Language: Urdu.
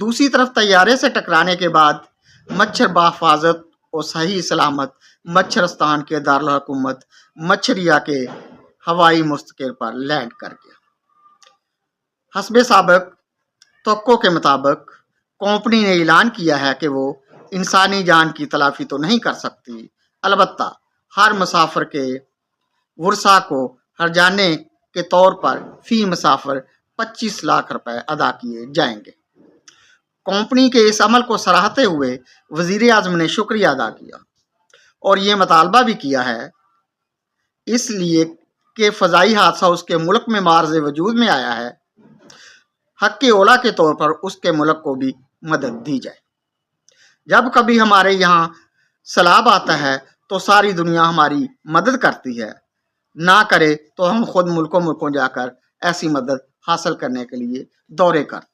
دوسری طرف طیارے سے ٹکرانے کے بعد مچھر بحفاظت اور صحیح سلامت مچھرستان کے دارالحکومت مچھریا کے ہوائی مستقر پر لینڈ کر گیا۔ حسب سابق توقع کے مطابق کمپنی نے اعلان کیا ہے کہ وہ انسانی جان کی تلافی تو نہیں کر سکتی، البتہ ہر مسافر کے ورثاء کو ہرجانے کے طور پر فی مسافر 25 لاکھ روپے ادا کیے جائیں گے۔ کمپنی کے اس عمل کو سراہتے ہوئے وزیر اعظم نے شکریہ ادا کیا اور یہ مطالبہ بھی کیا ہے اس لیے کہ فضائی حادثہ اس کے ملک میں معرض وجود میں آیا ہے، حق اولا کے طور پر اس کے ملک کو بھی مدد دی جائے۔ جب کبھی ہمارے یہاں سیلاب آتا ہے تو ساری دنیا ہماری مدد کرتی ہے، نہ کرے تو ہم خود ملکوں جا کر ایسی مدد حاصل کرنے کے لیے دورے کرتے ہیں۔